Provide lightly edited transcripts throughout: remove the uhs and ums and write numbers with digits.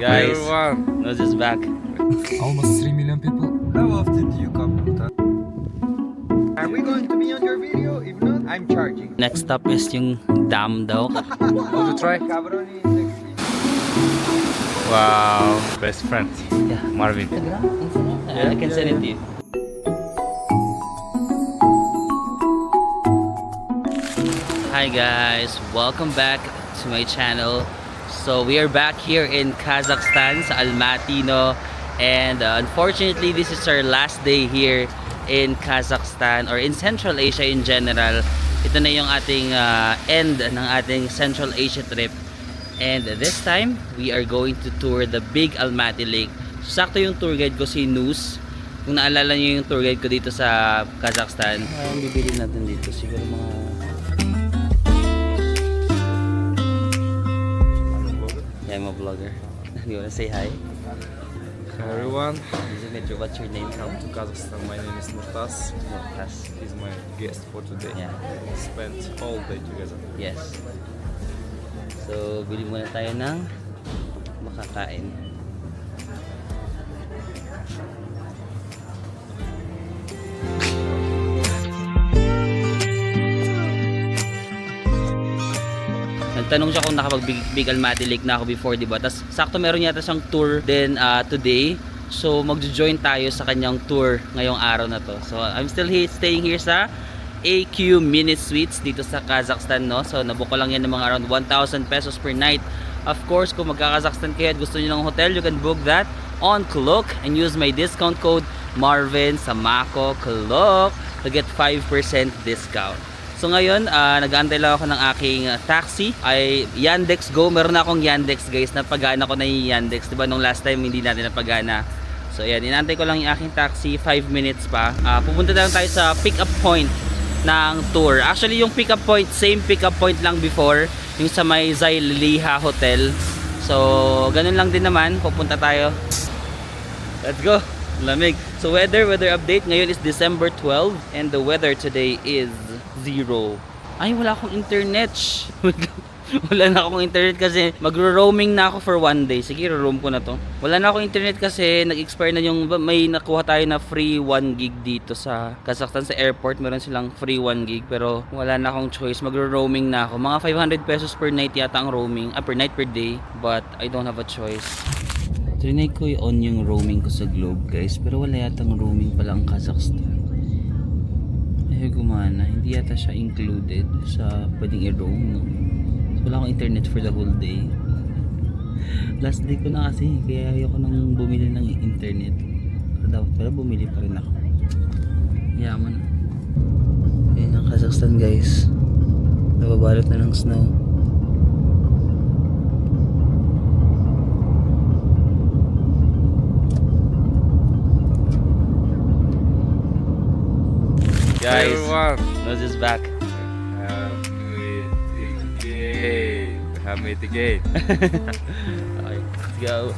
Guys, everyone. Nose is back. Almost 3 million people. How often do you come, Bhutan? Are we going to be on your video? If not, I'm charging. Next stop is yung dam daw. Want to try? Cabroni next week. Wow, best friend. Yeah. Marvin. I can send it to you. Hi guys, welcome back to my channel. So we are back here in Kazakhstan sa Almaty, no? And unfortunately this is our last day here in Kazakhstan or in Central Asia in general. Ito na yung ating end ng ating Central Asia trip. And this time we are going to tour the Big Almaty Lake. So, sakto yung tour guide ko si Nus. Kung naalala niyo yung tour guide ko dito sa Kazakhstan. Ang bibili natin dito siguro mga I'm a vlogger. You wanna say hi? Hello everyone. What's your name? Welcome to Kazakhstan. My name is Murtas. Murtas. He's my guest for today. Yeah. We spent all day together. Yes. So, bili muna tayo ng makakain. Nagtanong siya kung nakapag-Big Almaty Lake na ako before, diba? Tapos sakto meron yata siyang tour din today. So magjo-join tayo sa kanyang tour ngayong araw na to. So I'm still staying here sa AQ Mini Suites dito sa Kazakhstan, no? So nabook ko lang yan ng mga around 1,000 pesos per night. Of course, kung magka-Kazakhstan kayo at gusto niyo ng hotel, you can book that on Klook and use my discount code Marvin Samako Klook to get 5% discount. So ngayon, nag-aantay lang ako ng aking taxi ay Yandex Go. Meron na akong Yandex guys, napagana ko na yung Yandex, diba nung last time hindi natin napagana. So ayan, inaantay ko lang yung aking taxi, 5 minutes pa. Pupunta lang tayo sa pick up point ng tour. Actually yung pick up point, same pick up point lang before, yung sa may Zailiha Hotel. So ganun lang din naman, pupunta tayo. Let's go! Lamig. So weather update, ngayon is December 12 and the weather today is 0. Ay, wala akong internet. Wala na akong internet kasi magro-roaming na ako for 1 day. Sige, roam ko na to. Wala na akong internet kasi nag-expire na yung may nakuha tayo na free 1 gig dito sa Kazakhstan sa airport. Meron silang free 1 gig pero wala na akong choice. Magro-roaming na ako. Mga 500 pesos per night yata ang roaming. Per night per day. But I don't have a choice. Trinay ko i-on yung roaming ko sa Globe guys. Pero wala yatang roaming pala ang Kazakhstan. Ay gumana, hindi yata siya included sa pwedeng i-roam, no? So, wala akong internet for the whole day. Last day ko na kasi, kaya ayoko nang bumili ng internet. Pero dapat pala bumili pa rin ako. Yaman. Ayan ang Kazakhstan guys. Nababalot na ng snow. Guys, everyone. Nose is back. Hamid again. Okay, let's go.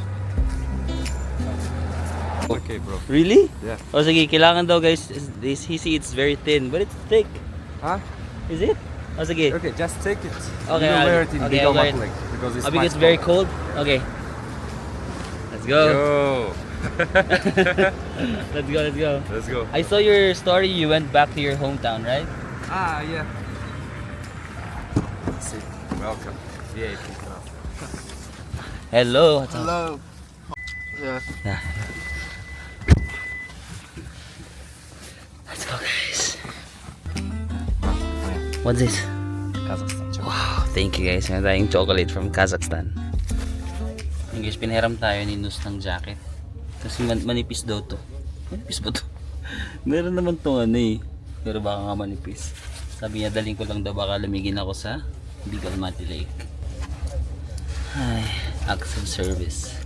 Okay, bro. Really? Yeah. O sige, kailangan daw guys, he see it's very thin, but it's thick. Huh? Is it? O sige. Okay, just take it. Okay, You I'll- wear it in okay, big I'll wear Almaty it. Lake because it's Because it's very cold? Okay. Let's go. Go. Let's go, let's go. Let's go. I saw your story, you went back to your hometown, right? Yeah. Sit. Welcome. VIP class. Hello. What's up? Hello. Yeah. Yeah. Let's go guys. What's this? Kazakhstan. Wow, thank you guys. Meron tayong chocolate from Kazakhstan. Yung guys, pinahiram tayo ni Nus ng jacket. Kasi manipis daw to. Manipis ba to? Meron naman tong ano eh. Pero baka nga manipis. Sabi niya, daling ko lang daw baka lumigin ako sa Big Almaty Lake. Ay, active service.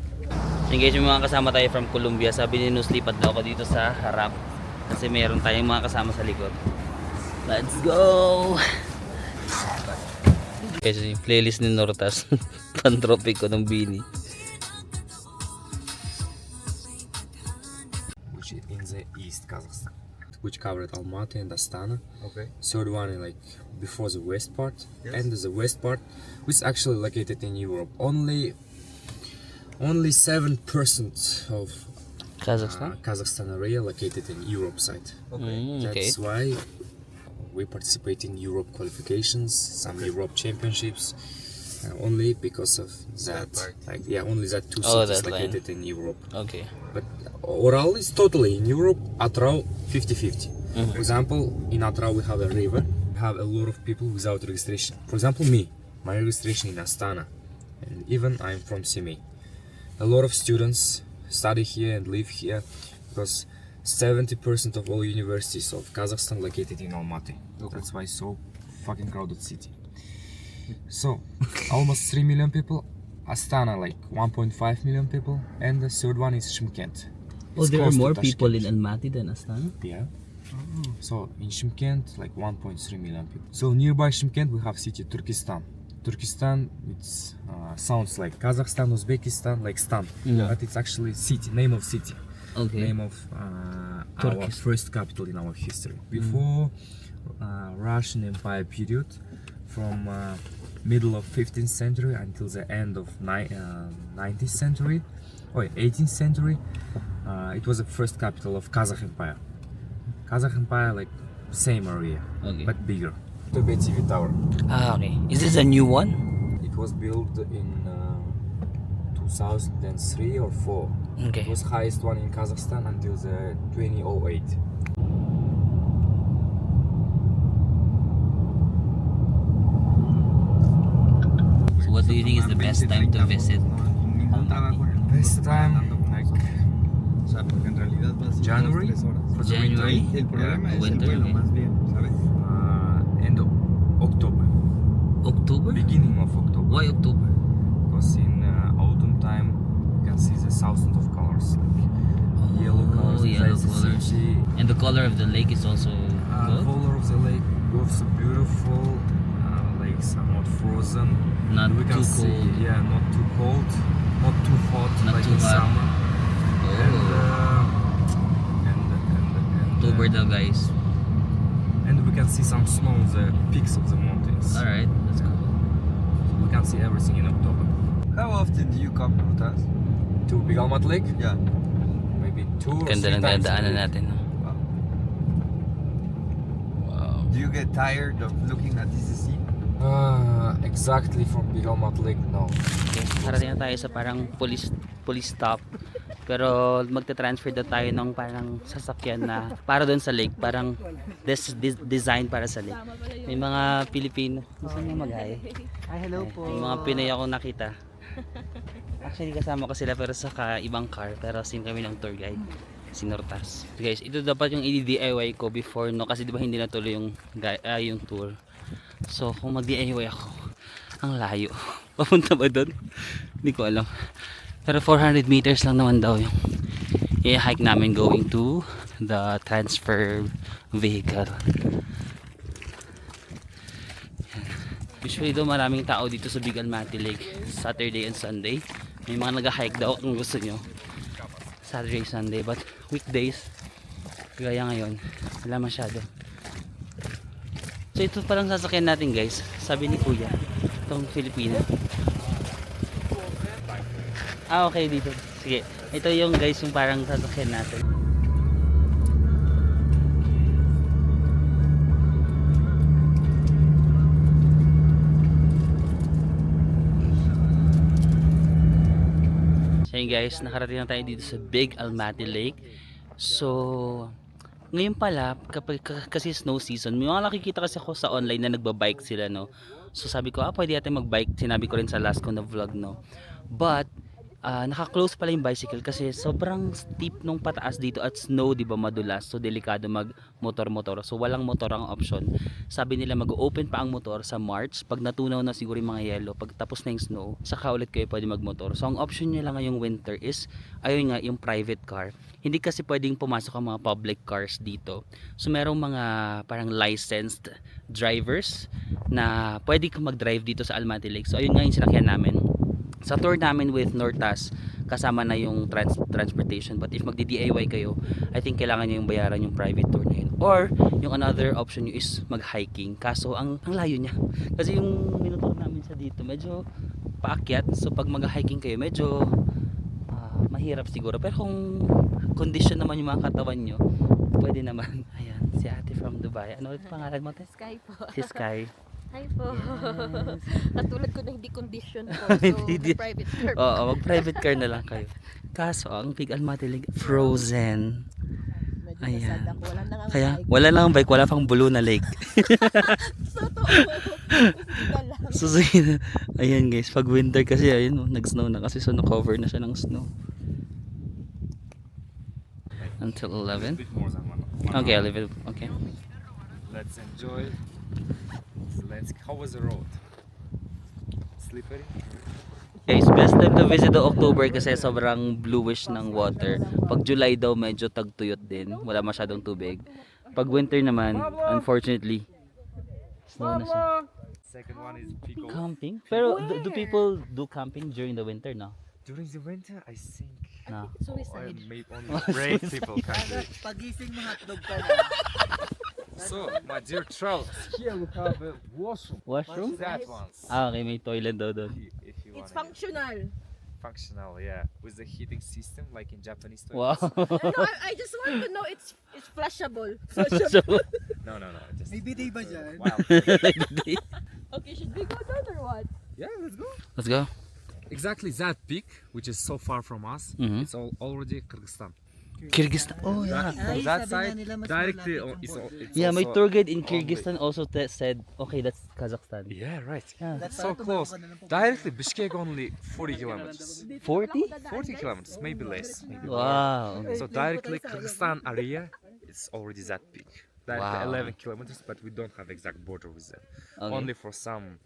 Yung guys, yung mga kasama tayo from Colombia. Sabi ni Nus, lipat daw ako dito sa harap. Kasi meron tayong mga kasama sa likod. Let's go! Guys, yung playlist ni Nortas. Pantropic ko ng Bini. Which is in the East Kazakhstan, which covered Almaty and Astana. Okay. Third one is like before the west part, Yes. and the west part, which is actually located in Europe. Only Only 7% of Kazakhstan? Kazakhstan area located in Europe side. Okay. That's why we participate in Europe qualifications, some Europe championships, only because of that. Like, yeah, only that two Oh, cities that line. located in Europe. Okay. But Oral is totally in Europe. Atrau 50-50. For example, in Atrau we have a river. We have a lot of people without registration. For example, me, my registration in Astana, and even I'm from Semey. A lot of students study here and live here because 70% of all universities of Kazakhstan located in Almaty. That's why it's so fucking crowded city. So almost 3 million people. Astana like 1.5 million people, and the third one is Shymkent. Oh, It's there are close to more Tashkent. people in Almaty than Astana? Yeah. So in Shymkent, like 1.3 million people. So nearby Shymkent, we have city Turkestan. Turkestan, it's sounds like Kazakhstan, Uzbekistan, like Stan, Yeah. but it's actually city, name of city, Okay. name of our Turkestan. first capital in our history. Before Russian Empire period, from middle of 15th century until the end of 19th century, or 18th century, it was the first capital of Kazakh Empire. Kazakh Empire, like same area, Okay. but bigger. Tobe TV Tower. Ah, okay. Is this a new one? It was built in 2003 or 4. Okay. It was highest one in Kazakhstan until the 2008. So what do you think is the best time to visit Almaty? Best time, like O sea, porque en realidad vas January? 2-3 horas. For the January? winter, El problema es el winter, vuelo, okay. más bien, ¿sabes? end of October, October? beginning of October. Why October? Because in autumn time you can see the thousands of colors, like yellow colors, yellow inside the colors. city. And the color of the lake is also good? Color of the lake, both so beautiful, like somewhat frozen. Not We can too see, cold. yeah, not too cold, not too hot, Not like too in hot. summer. Oh. And October daw, guys. and we can see some snow on the peaks of the mountains. Alright, let's go. We can see everything in October. How often do you come with us? To Big Almat Lake, Yeah. maybe 2 or 3 Ganda ng times. a dadaanan week. natin. no? Wow. Wow. Do you get tired of looking at this sea? Exactly from Big Almat Lake, no. Okay, parating na tayo sa parang police stop. Pero magte-transfer na tayo ng parang sasakyan na para doon sa lake, parang design para sa lake. May mga Pilipino. Gusto niyo mag-hi? Hi, hello May mga Pinoy akong nakita. Actually kasama ko sila pero sa ibang car, pero same kami ng tour guide, si Nortas. Guys, ito dapat yung i-DIY ko before, no, kasi di ba hindi natuloy yung tour. So kung mag-DIY ako, ang layo. Papunta ba doon? Hindi ko alam. Pero 400 meters lang naman daw yung i-hike namin going to the transfer vehicle. Usually daw maraming tao dito sa Big Almaty Lake Saturday and Sunday. May mga nag-hike daw kung gusto nyo Saturday, Sunday, but weekdays gaya ngayon wala masyado. So ito palang sasakyan natin guys, sabi ni Kuya, itong Filipino. Okay, dito. Sige, ito yung guys yung parang sasakyan natin. So yun guys, nakarating na tayo dito sa Big Almaty Lake. So ngayon pala, kasi snow season, may mga nakikita kasi ako sa online na nagbabike sila, no. So sabi ko, pwede natin magbike. Sinabi ko rin sa last ko na vlog, no. But naka-close pala yung bicycle kasi sobrang steep nung pataas dito at snow, di ba, madulas. So delikado mag motor-motor. So walang motor ang option. Sabi nila mag-open pa ang motor sa March. Pag natunaw na siguro yung mga yellow, pag tapos na yung snow, saka ulit kayo pwede mag-motor. So ang option nyo lang ngayong winter is ayun nga, yung private car. Hindi kasi pwedeng pumasok ang mga public cars dito. So merong mga parang licensed drivers na pwede kang mag-drive dito sa Almaty Lake. So ayun nga yung sinakyan namin. Sa tour namin with Nortas, kasama na yung transportation. But if magdi-DIY kayo, I think kailangan nyo yung bayaran yung private tour na yun. Or, yung another option nyo is mag-hiking. Kaso, ang layo niya. Kasi yung minutor namin sa dito, medyo paakyat. So, pag mag-hiking kayo, medyo mahirap siguro. Pero kung condition naman yung mga katawan nyo, pwede naman. Ayan, si ate from Dubai. Ano ulit pangalan mo, te? Sky po. Si Sky. Hi po. Yes. Katulad ko na hindi condition po. So, Hindi. private car. Oo, mag-private car na lang kayo. Kaso, ang Big Almaty Lake, frozen. Medyo Ayan. nasad ako. Wala na nga Kaya, bike. wala lang bike, wala pang blue na lake. Totoo. Ika lang. So, sige na. Ayan guys, pag winter kasi, ayun, nag-snow na kasi so na-cover na siya ng snow. Until 11? bit more than one Okay, hour. 11. Okay. Let's enjoy. How was the road? Slippery? Guys, best time to visit the October kasi sobrang bluish ng water. Pag July daw medyo tagtuyot din, wala masyadong tubig. Pag winter naman, unfortunately, snow na siya. Second one is Pico. Camping? Pero do people do camping during the winter, no? During the winter, I think No. Suicide. maybe only brave people can do it. Pagising mo hotdog ka na. So, my dear travellers, here we have a washroom. Washroom? That one. Ah, okay, may toilet daw doon. If you It's want functional. functional, yeah, with the heating system like in Japanese Wow. toilets. No, I just want to know it's flushable. So, No, just May bidet ba dyan? Wow. Okay, should we go down or what? Yeah, let's go. let's go. Exactly that peak, which is so far from us, Mhm. it's already Kyrgyzstan. Kyrgyzstan. Oh, yeah. From Ay, that sabi nga side, nila mas directly malapit it's, ang it's Yeah, may also tour guide in only- Kyrgyzstan also said, okay, that's Kazakhstan. Yeah, right. Yeah. That's So why close. tumawa ka na lang po. Directly Bishkek only 40 kilometers. 40? 40 kilometers, maybe less. Maybe more. Wow. So directly Kyrgyzstan area, it's already that big. Directly Wow. 11 kilometers, but we don't have exact border with them. Okay. Only for some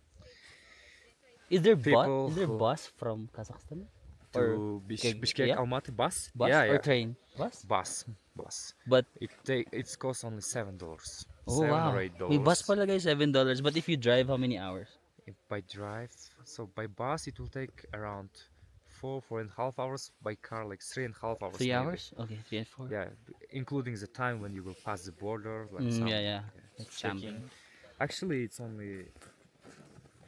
Is there people is there who- bus from Kazakhstan? to Or Bishkek yeah? Almaty bus. Bus yeah, or yeah. train? Bus? Bus. But It's cost only $7. oh wow. or $8. May bus pala guys, $7. But if you drive, how many hours? If by drive, so by bus it will take around 4.5 hours. By car like 3.5 hours. 3 maybe. hours? Okay, 3 and 4. Yeah, including the time when you will pass the border. Like Yeah. That's checking. something. Actually, it's only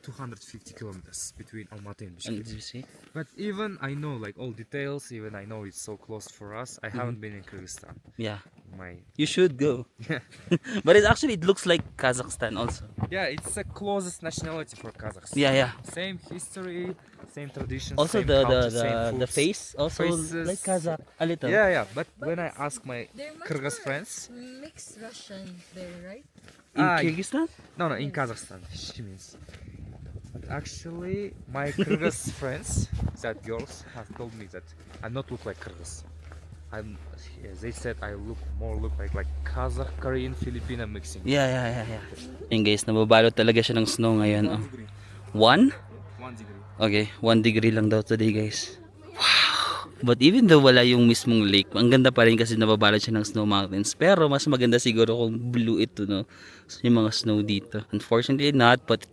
250 kilometers between Almaty and And Bishkek. did you see? But even I know like all details. Even I know it's so close for us. I haven't been in Kyrgyzstan. Yeah. My You should go. But it looks like Kazakhstan also. yeah, it's the closest nationality for Kazakhstan. Yeah. Same history, same traditions. Also same the culture, same the foods. face also Faces. like Kazakh a little. Yeah. But when I ask my They're much Kyrgyz more friends, mixed Russian there, right? In Ah, Kyrgyzstan? no, in Kazakhstan, she means. But actually, my Kyrgyz friends, that girls, have told me that I not look like Kyrgyz. They said I look like Kazakh, Korean, Filipino mixing. Yeah. Yun guys, nababalot talaga siya ng snow ngayon. Oh. 1? 1 degree. Okay, 1 degree lang daw today guys. Wow! But even though wala yung mismong lake, ang ganda pa rin kasi nababalot siya ng snow mountains. Pero mas maganda siguro kung blue ito, no? Yung mga snow dito. Unfortunately not, but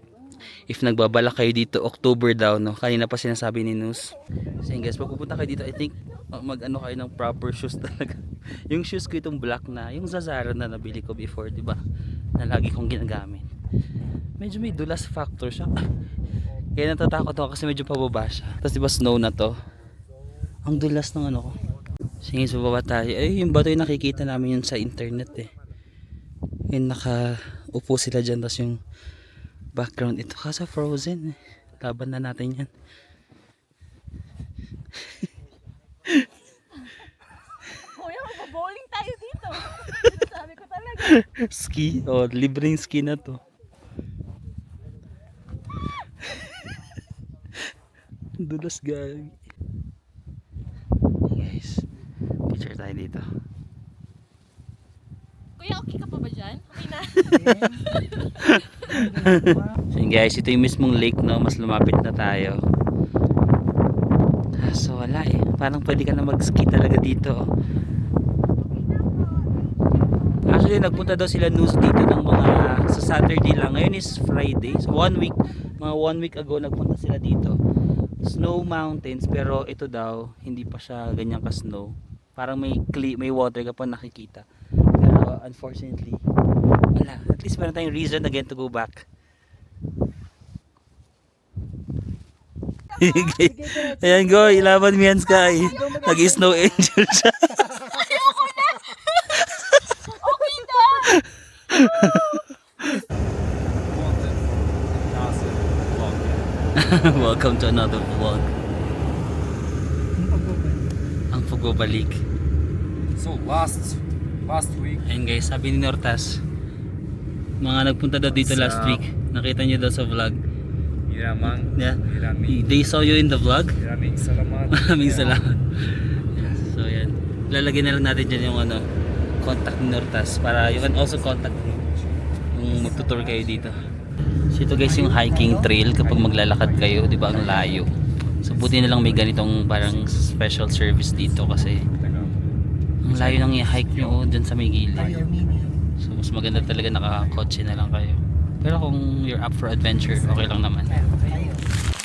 if nagbabala kayo dito, October daw, no? Kanina pa sinasabi ni Nus. So yun guys, pag pupunta kayo dito, I think mag-ano kayo ng proper shoes talaga. Yung shoes ko itong black na, yung Zara na nabili ko before, di ba? Na lagi kong ginagamit. Medyo may dulas factor siya. Kaya natatakot ako kasi medyo pababa siya. Tapos di ba snow na to? Ang dulas ng ano ko. Sige, sa baba tayo. Ay, yung bato yung nakikita namin yun sa internet eh. Yung nakaupo sila dyan. Tapos yung background ito kasi frozen eh. Laban na natin yan. Kuya, mag-bowling tayo dito. Sabi ko talaga. Ski. O, libreng ski na to. Dulas gagi. Guys, picture tayo dito. Kuya, okay ka pa ba dyan? Okay na. So yun guys, ito yung mismong lake, no? Mas lumapit na tayo. So wala eh. Parang pwede ka na mag-ski talaga dito. Actually, nagpunta daw sila news dito ng mga sa Saturday lang. Ngayon is Friday. So 1 week, mga 1 week ago nagpunta sila dito. Snow mountains, pero ito daw hindi pa siya ganyan ka snow. Parang may water ka pa nakikita. Pero unfortunately, wala. At least meron tayong reason again to go back. Ayan, go. Ilaban mo yan, Sky. Nag-snow angel siya. Ayoko na! Okay na! Welcome to another vlog. Ang pagbabalik. So last week, Ayun guys, sabi ni Nortas, mga nagpunta daw dito What's last up? week. Nakita niyo daw sa vlog. Iramang, Yeah. Irami, They saw you in the vlog. Iraming salamat. Maraming salamat. So yan. Lalagyan na lang natin dyan yung contact ni Nortas para you can also contact him kung magtutour kayo dito. So ito guys yung hiking trail kapag maglalakad kayo, di ba, ang layo. So buti na lang may ganitong parang special service dito kasi ang layo ng i-hike nyo dyan sa may gilid. So mas maganda talaga nakakotse na lang kayo. Pero kung you're up for adventure, okay lang naman.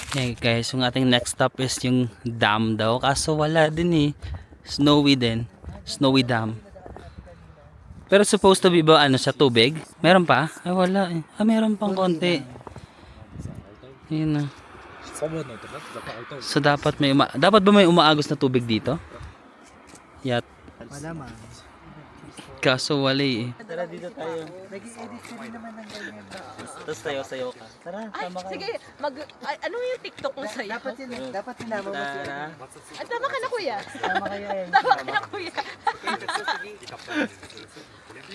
Okay guys, yung ating next stop is yung dam daw. Kaso wala din eh. Snowy din. Snowy dam. Pero supposed to be ba ano siya, tubig? Meron pa? Ay wala eh. Ah, meron pang konti. Ayun na. So dapat dapat ba may umaagos na tubig dito? Yat. Wala man. Kaso wala eh. Tara dito tayo. Nag-edit ko rin naman ng ganyan. Tapos sayo ka. Tara, Ay, tama ka. sige. Ano yung TikTok mo sa'yo? Dapat sinama mo siya. Ay, tama ka na, kuya. Tama kaya yan. Tama ka na, kuya.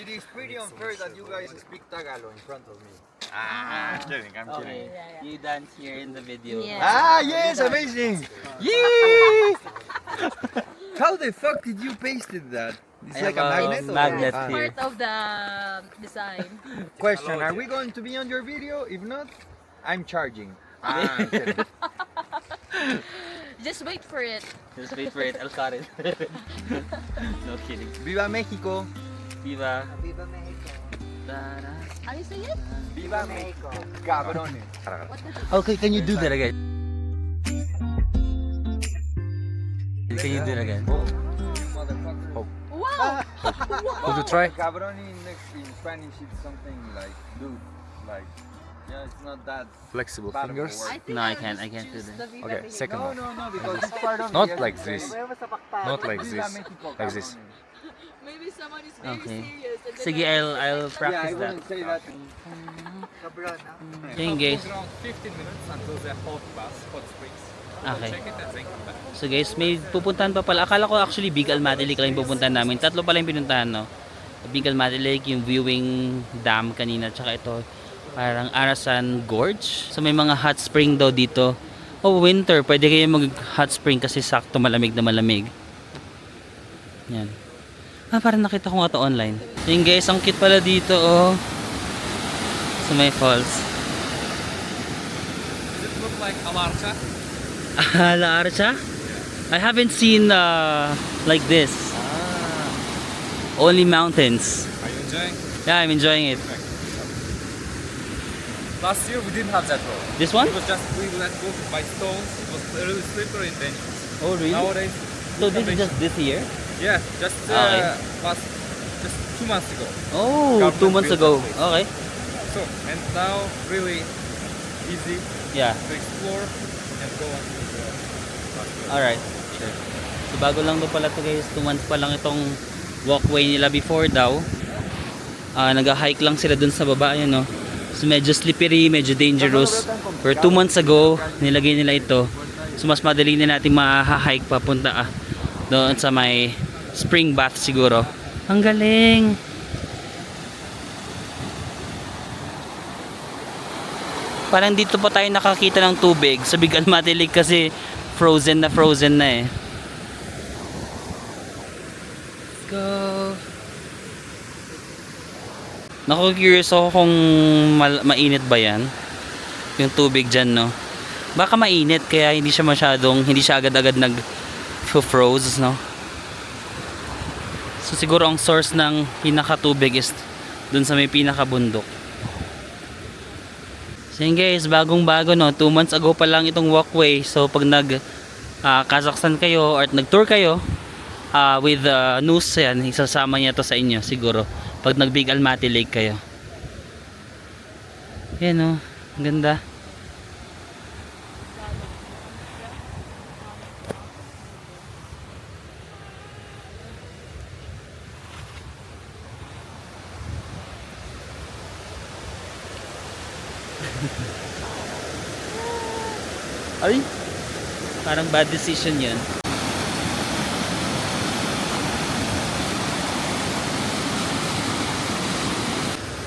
It is pretty unfair that you guys speak Tagalog in front of me. I'm kidding, I'm kidding. You dance here in the video. Yeah. Ah, yes, amazing! Yay! How the fuck did you pasted that? It's I like a have a magnet? or- magnet Ah. here. Part of the design. Question, are we going to be on your video? If not, I'm charging. I'm kidding. Just wait for it. Just wait for it, I'll cut it. No kidding. Viva Mexico! Viva. Viva Mexico. Tara. Are you saying it? Viva Mexico! Cabrones! Okay, can you do that again? Can you do that again? Motherfucker. Wow! Want to try? Cabrón in Spanish is something like dude, like yeah, it's not that Flexible bad of a fingers. word. No, I can't do choose that. the Viva Okay, Mexico. second one. No, because it's part of Not the like essence. this. Ayaw mo sa pakpak. Not like Viva this. Mexico, Like this. cabrones. Maybe someone is very Okay. serious. And then Sige, I'll Yeah, I practice that. wouldn't say that. Cabron, ha? Yan guys. Around 15 minutes until the hot bath, hot springs. Okay. Check it and then come back. So guys, may pupuntahan pa pala. Akala ko actually Big Almaty Lake lang yung pupuntahan namin. Tatlo pala yung pinuntahan, no? Big Almaty Lake, yung viewing dam kanina, tsaka ito, parang Arasan Gorge. So may mga hot spring daw dito. Oh, winter, pwede kayo mag hot spring kasi sakto malamig na malamig. Yan. Ah, parang nakita ko nga to online. Yung guys, ang cute pala dito, oh. So may falls. Does it look like Alarcha? La Archa? I haven't seen like this. Only mountains. Are you enjoying? Yeah, I'm enjoying it. Last year we didn't have that road. This one? It was just we let go by stones. It was really slippery and dangerous. Oh, really? Nowadays, So this is just this year? yeah, just Okay. just 2 months ago. Oh, Government 2 months built ago. that place. Okay. So and now really easy Yeah. to explore and go on to the last road. Alright. Sure. So bago lang daw pala to guys. 2 months pa lang itong walkway nila before daw. Nag-hike lang sila dun sa baba. Yun, no? So medyo slippery, medyo dangerous. For 2 months ago, nilagay nila ito. So mas madali na natin ma-hike papunta doon sa may spring bath siguro. Ang galing! Parang dito pa tayo nakakita ng tubig sa Big Almaty Lake kasi frozen na eh. Let's go! Naku-curious ako kung mainit ba yan. Yung tubig dyan, no? Baka mainit kaya hindi siya agad-agad nag-froze, no? So siguro ang source ng pinakatubig is dun sa may pinakabundok. So yun guys, bagong-bago, no? 2 months ago pa lang itong walkway. So pag Kazakhstan kayo or nag-tour kayo with news, yan, isasama niya to sa inyo siguro pag nag-Big Almaty Lake kayo. Yan, no? Ang ganda. Ay, parang bad decision yun.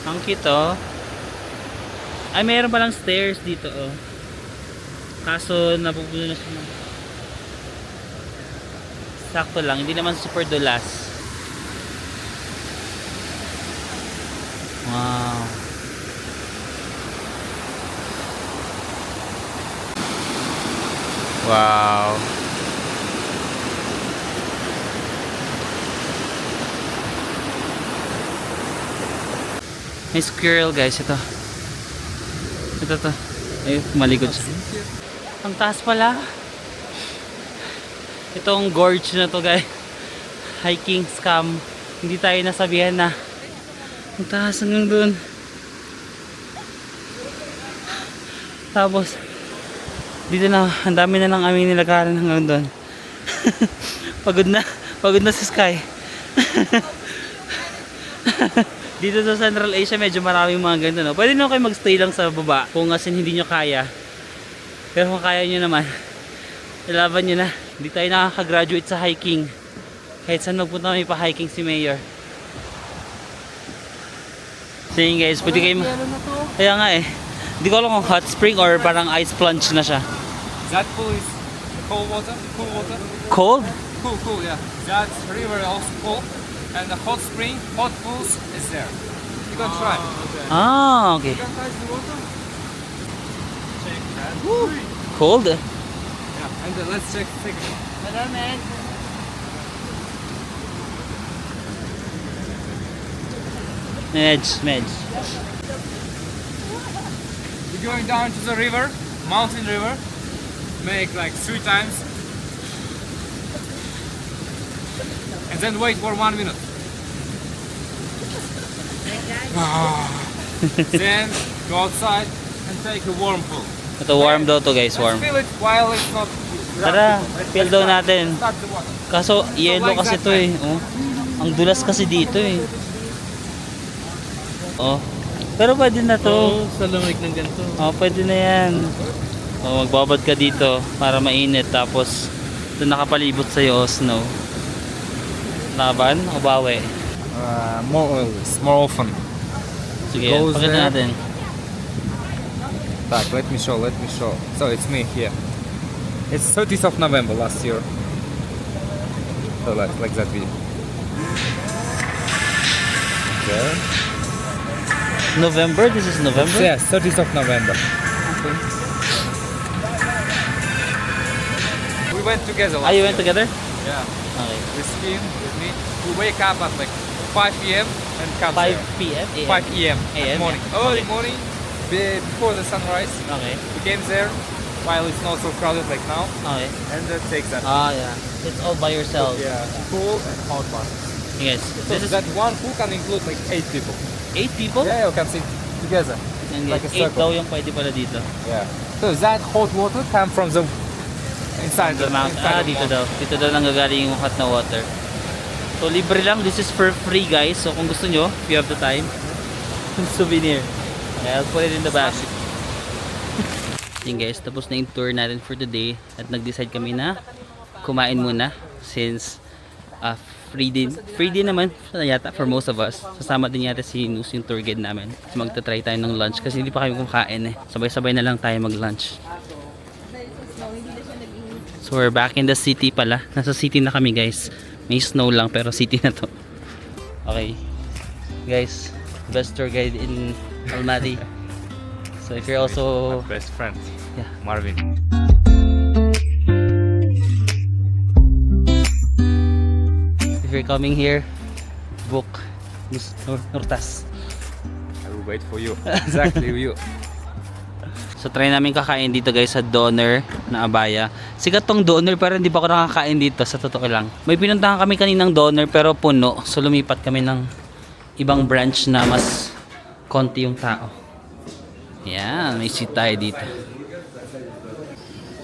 Ang cute oh. Ay, mayroon palang stairs dito oh. Kaso napupuno na siya ng... Sakto lang, hindi naman super dulas. Wow. Wow. May squirrel guys, ito. Ito. Ay, malikod siya. Ang taas pala. Itong gorge na to guys. Hiking scam. Hindi tayo nasabihan na. Ang taas hanggang dun. Tapos, dito na, ang dami na lang aming nilakaran hanggang dun. Pagod na si Sky. Dito sa Central Asia, medyo maraming mga ganito, no? Pwede naman kayo magstay lang sa baba kung asin hindi nyo kaya. Pero kung kaya nyo naman, ilaban nyo na. Hindi tayo nakaka-graduate sa hiking. Kahit saan magpunta may pa-hiking si Mayor. So yun guys, pwede kayo... Kaya nga eh. Hindi ko alam kung hot spring or parang ice plunge na siya. That pool is cold water. Cool water. Cold? Cool, yeah. That river also cold. And the hot spring, hot pools is there. You can try. Ah, okay. You can touch the water. Check that. Cold? Yeah, and let's check the second. Hello, man. Medj. We're going down to the river, mountain river. Make like 3 times. And then wait for 1 minute. Then go outside and take a warm pool. Ito warm daw to guys, warm. Let's feel it while it's not. Tara, feel daw natin. Start the water. Kaso yellow kasi to eh. Oh. Ang dulas kasi dito eh. Oh. Pero pwede na to. Sa lamig ng ganito. Oh, pwede na yan. Oh, magbabad ka dito para mainit tapos doon nakapalibot sa iyo snow. Laban o bawi? More always, more often. Sige, Goes pakita there. natin. Так, let me show. So it's me here. It's 30th of November last year. So like that video. Okay. November? This is November? Yes, 30th of November. Okay. We went together. Ah, you went together? Yeah. Okay. We skiing with me. We wake up at like 5 p.m. and come 5 there. p.m. 5 a.m. AM, morning. yeah. Early Okay. morning, before the sunrise. Okay. We came there while it's not so crowded like now, Okay. and takes that. Ah, yeah. It's all by yourself. Yeah, cool and hot water. Yes. So This is that one pool can include like 8 people. 8 people? Yeah, you can sit together. And like a 8 circle. daw yung pwede pala dito. Yeah. So that hot water come from the inside The mountain. inside Ah, the dito mountain. daw. Dito daw nanggagaling yung hot na water. So, libre lang. This is for free, guys. So, kung gusto nyo, if you have the time, souvenir. Okay, I'll put it in the bag. Yun guys, tapos na yung tour natin for today. At nag-decide kami na kumain muna. Since free din naman yata for most of us. Sasama din yata si Nus, yung tour guide namin. So, magta-try tayo ng lunch kasi hindi pa kami kumakain eh. Sabay-sabay na lang tayo mag-lunch. So we're back in the city pala. Nasa city na kami guys. May snow lang pero city na to. Okay. Guys, best tour guide in Almaty. So if you're also... My best friend. Yeah. Marvin. If you're coming here, book Nurtas. I will wait for you. Exactly you. So try namin kakain dito guys sa Doner na Abaya. Sikat tong Doner pero hindi pa ako nakakain dito sa totoo lang. May pinuntahan kami kaninang Doner pero puno. So lumipat kami ng ibang branch na mas konti yung tao. Yan, may seat tayo dito.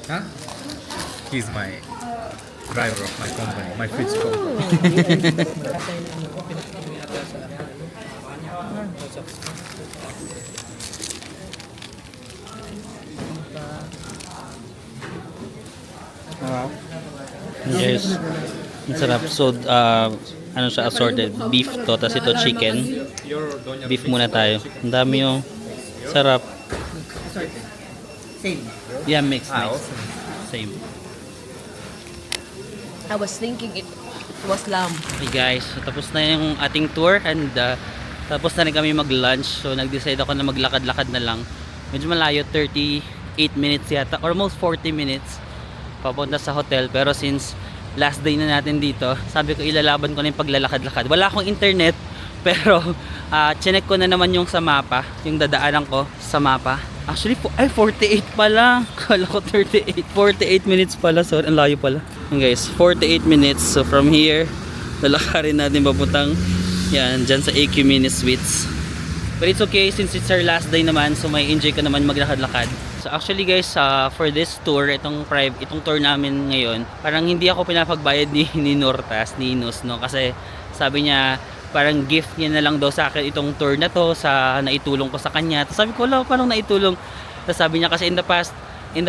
Huh? He's my driver of my company, my fridge company. Yes. Ang sarap. So, ano siya, assorted. Beef to, tapos ito chicken. Beef muna tayo. Ang dami yung sarap. Same. Yeah, mixed. Same. I was thinking it was lamb. Hey guys, so tapos na yung ating tour and tapos na rin kami mag-lunch. So nag-decide ako na maglakad-lakad na lang. Medyo malayo, 38 minutes yata, almost 40 minutes papunta sa hotel. Pero since last day na natin dito, sabi ko ilalaban ko na yung paglalakad-lakad. Wala akong internet, pero chinek ko na naman yung sa mapa, yung dadaanan ko sa mapa. Actually, 48 pala. Kala ko 38. 48 minutes pala. Sorry, ang layo pala. Okay, guys, 48 minutes. So from here, lalakarin natin papuntang yan, dyan sa AQ Mini Suites. But it's okay since it's our last day naman, so may enjoy ka naman maglakad-lakad. So actually guys, for this tour, itong tour namin ngayon, parang hindi ako pinapagbayad ni Nortas, ni Inos, no? Kasi sabi niya, parang gift niya na lang daw sa akin itong tour na to sa naitulong ko sa kanya. Tapos sabi ko, wala, parang naitulong. Tapos sabi niya kasi in the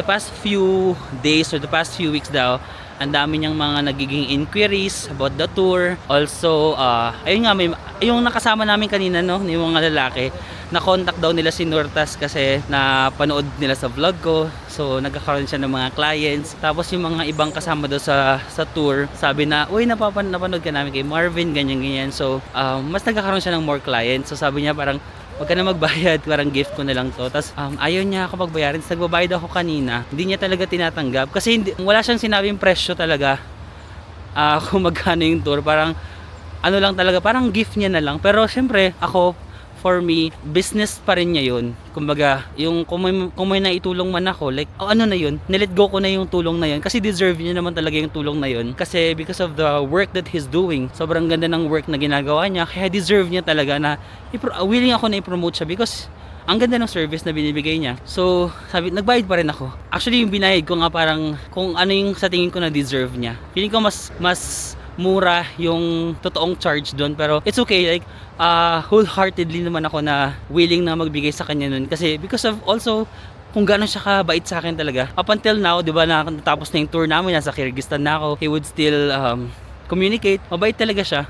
past few days or the past few weeks daw, ang dami niyang mga nagiging inquiries about the tour. Also, ayun nga, yung nakasama namin kanina, no, yung mga lalaki, na-contact daw nila si Nortas kasi napanood nila sa vlog ko. So, nagkakaroon siya ng mga clients. Tapos yung mga ibang kasama daw sa tour, sabi na, uy, napanood ka namin kay Marvin, ganyan-ganyan. So, mas nagkakaroon siya ng more clients. So, sabi niya parang, wag ka na magbayad, parang gift ko na lang to. Tapos ayaw niya ako magbayarin. Tapos nagbabayad ako kanina. Hindi niya talaga tinatanggap. Kasi wala siyang sinabing presyo talaga kung magkano yung tour. Parang ano lang talaga, parang gift niya na lang. Pero syempre, ako, for me, business pa rin niya yun. Kumbaga, yung kung may naitulong man ako, like, ano na yun, nilet go ko na yung tulong na yun. Kasi deserve niya naman talaga yung tulong na yun. Kasi because of the work that he's doing, sobrang ganda ng work na ginagawa niya. Kaya deserve niya talaga na, willing ako na i-promote siya because ang ganda ng service na binibigay niya. So, sabi, nagbayad pa rin ako. Actually, yung binayad ko nga parang, kung ano yung sa tingin ko na deserve niya. Feeling ko mas mura yung totoong charge doon, pero it's okay, like wholeheartedly naman ako na willing na magbigay sa kanya nun kasi because of also kung gaano siya kabait sa akin talaga. Up until now, di ba, natapos na yung tour namin, nasa Kyrgyzstan na ako, he would still communicate. Mabait talaga siya.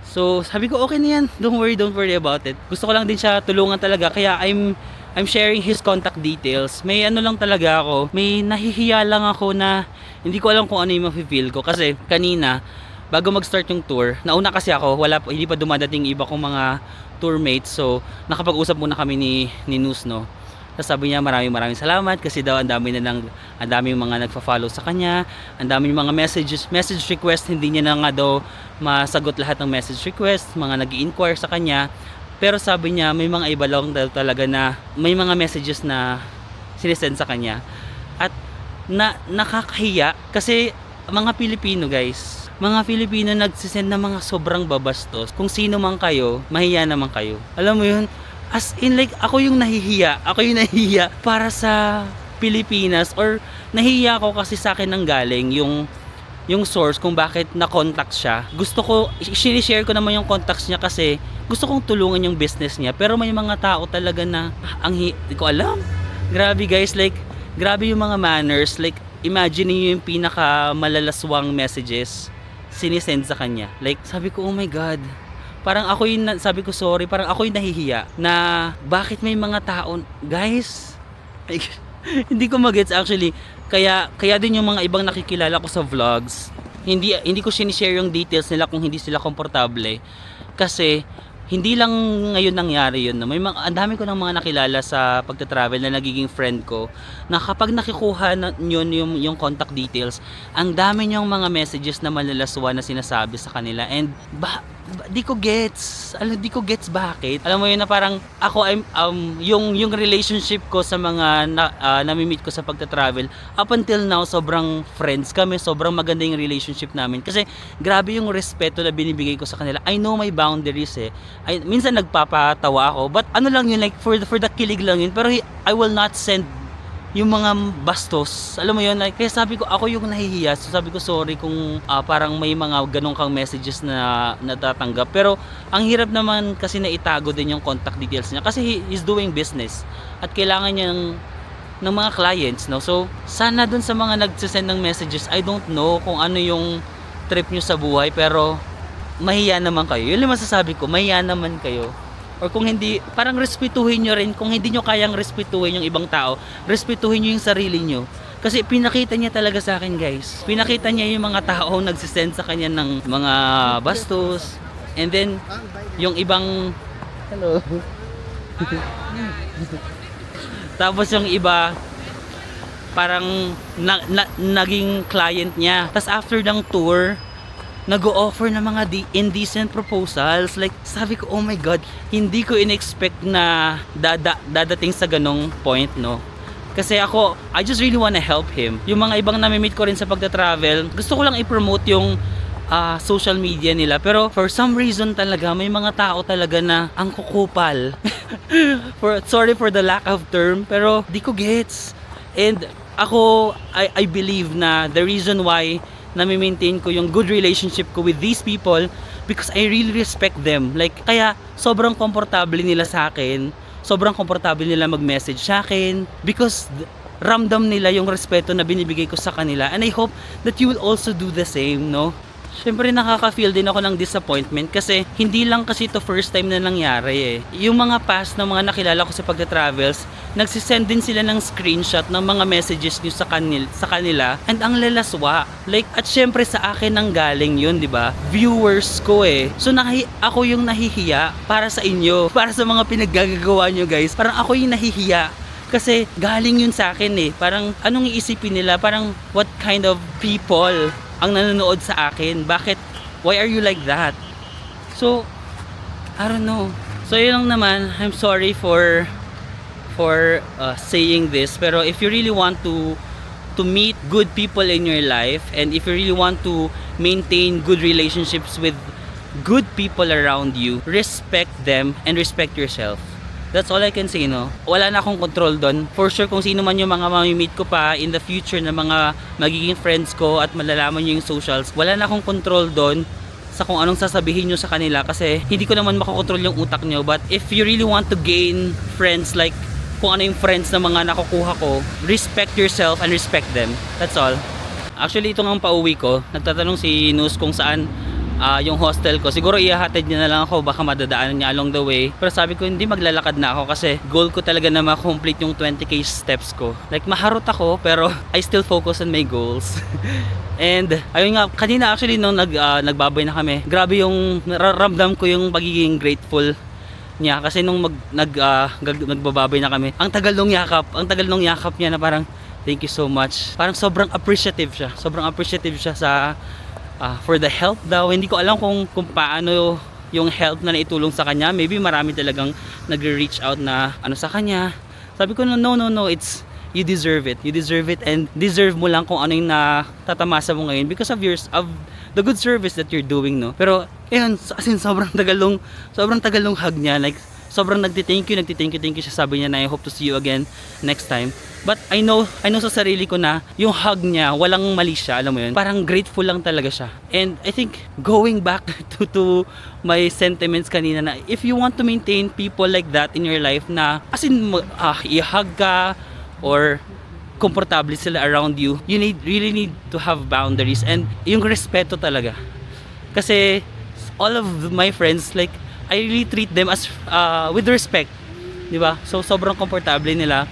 So sabi ko, okay na yan, don't worry about it. Gusto ko lang din siya tulungan talaga, kaya I'm sharing his contact details. May ano lang talaga ako, may nahihiya lang ako na hindi ko alam kung ano yung mafe-feel ko kasi kanina bago mag-start yung tour, nauna kasi ako, hindi pa dumadating iba kong mga tourmates. So, nakapag-usap muna kami ni Nus, no. Tapos sabi niya, maraming salamat kasi daw ang daming mga nagfa-follow sa kanya, ang daming mga message request, hindi niya na nga daw masagot lahat ng message request, mga nag-i-inquire sa kanya. Pero sabi niya, may mga iba lang daw talaga na may mga messages na sinesend sa kanya. At nakakahiya kasi mga Pilipino, guys, mga Pilipino nagsisend ng mga sobrang babastos. Kung sino man kayo, mahiya naman kayo. Alam mo yun? As in, like, ako yung nahihiya para sa Pilipinas, or nahihiya ako kasi sa akin nang galing yung source kung bakit na-contact siya. Gusto ko, i-share ko naman yung contacts niya kasi gusto kong tulungan yung business niya. Pero may mga tao talaga na hindi ko alam. Grabe guys, like, grabe yung mga manners. Like, imagine niyo yung pinaka malalaswang messages sinisend sa kanya. Like, sabi ko, oh my God. Parang ako yung, sabi ko, sorry, parang ako yung nahihiya na bakit may mga tao, guys, like, hindi ko magets actually. Kaya din yung mga ibang nakikilala ko sa vlogs, hindi ko sinishare yung details nila kung hindi sila komportable. Kasi, hindi lang ngayon nangyari yun. No? Ang dami ko ng mga nakilala sa pagta-travel na nagiging friend ko na kapag nakikuha nyo yung contact details, ang dami nyong mga messages na malalaswa na sinasabi sa kanila. And di ko gets bakit. Alam mo yun na parang ako, yung relationship ko sa mga nami-meet ko sa pagta-travel, up until now, sobrang friends kami, sobrang maganda yung relationship namin. Kasi grabe yung respeto na binibigay ko sa kanila. I know my boundaries eh. Minsan nagpapatawa ako, but ano lang yun, like for the kilig lang yun. Pero I will not send yung mga bastos, alam mo yun, like, kaya sabi ko, ako yung nahihiya. So sabi ko, sorry kung parang may mga ganong kang messages na natatanggap. Pero ang hirap naman kasi na itago din yung contact details niya kasi he's doing business at kailangan niyang ng mga clients, no? So, sana dun sa mga nagsisend ng messages, I don't know kung ano yung trip nyo sa buhay, pero mahiya naman kayo. Yun yung masasabi ko, mahiya naman kayo. Or kung hindi, parang respetuhin nyo rin. Kung hindi nyo kayang respetuhin yung ibang tao, respetuhin nyo yung sarili nyo. Kasi pinakita niya talaga sa akin, guys. Pinakita niya yung mga tao nagsisend sa kanya ng mga bastos. And then, yung ibang... Hello. Tapos yung iba, parang naging client niya. Tapos after ng tour, nag-o-offer ng mga indecent proposals. Like, sabi ko, oh my God, hindi ko in-expect na dadating sa ganong point, no? Kasi ako, I just really wanna help him. Yung mga ibang namimit ko rin sa pagta-travel, gusto ko lang i-promote yung social media nila. Pero for some reason talaga, may mga tao talaga na ang kukupal. Sorry for the lack of term, pero di ko gets. And ako, I believe na the reason why nami-maintain ko yung good relationship ko with these people because I really respect them. Like, kaya sobrang komportable nila sa akin. Sobrang komportable nila mag-message sa akin because ramdam nila yung respeto na binibigay ko sa kanila, and I hope that you will also do the same, no? Syempre nakaka-feel din ako ng disappointment kasi hindi lang kasi ito first time na nangyari Yung mga past na mga nakilala ko sa pagta-travels, nagsisend din sila ng screenshot ng mga messages nyo sa kanila, and ang lalaswa. Like, at syempre sa akin nang galing yun, di ba? Viewers ko So ako yung nahihiya para sa inyo, para sa mga pinaggagawa nyo, guys. Parang ako yung nahihiya. Kasi galing yun sa akin Parang anong iisipin nila? Parang what kind of people ang nanonood sa akin? Bakit? Why are you like that? So, I don't know. So, yun lang naman. I'm sorry for saying this. Pero if you really want to meet good people in your life, and if you really want to maintain good relationships with good people around you, respect them and respect yourself. That's all I can say, no? Wala na akong control doon. For sure, kung sino man yung mga mamimit ko pa in the future na mga magiging friends ko at malalaman nyo yung socials, wala na akong control doon sa kung anong sasabihin nyo sa kanila kasi hindi ko naman makokontrol yung utak nyo. But if you really want to gain friends, like kung ano yung friends na mga nakukuha ko, respect yourself and respect them. That's all. Actually, ito nga ang pauwi ko. Nagtatanong si Nus kung saan yung hostel ko. Siguro ihahatid niya na lang ako, baka madadaanan niya along the way. Pero sabi ko hindi, maglalakad na ako kasi goal ko talaga na ma-complete yung 20k steps ko. Like, maharot ako pero I still focus on my goals. And ayun nga, kanina actually nung nagbabay na kami, grabe yung nararamdam ko yung pagiging grateful niya kasi nung nagbababay na kami, ang tagal nung yakap niya na parang thank you so much. Parang sobrang appreciative siya sa for the help daw. Hindi ko alam kung paano yung help na naitulong sa kanya. Maybe marami talagang nagre-reach out na sa kanya. Sabi ko, no, it's you deserve it and deserve mo lang kung ano yung natatamasa mo ngayon because of the good service that you're doing, no? Pero ayun, as in, sobrang tagal nung hug niya. Like, sobrang nagti-thank you siya. Sabi niya na I hope to see you again next time. But I know sa sarili ko na yung hug niya, walang mali siya, alam mo yun. Parang grateful lang talaga siya. And I think going back to my sentiments kanina na if you want to maintain people like that in your life na as in i-hug ka or komportable sila around you, you really need to have boundaries and yung respeto talaga. Kasi all of my friends, like, I really treat them as with respect, di ba? So sobrang komportable nila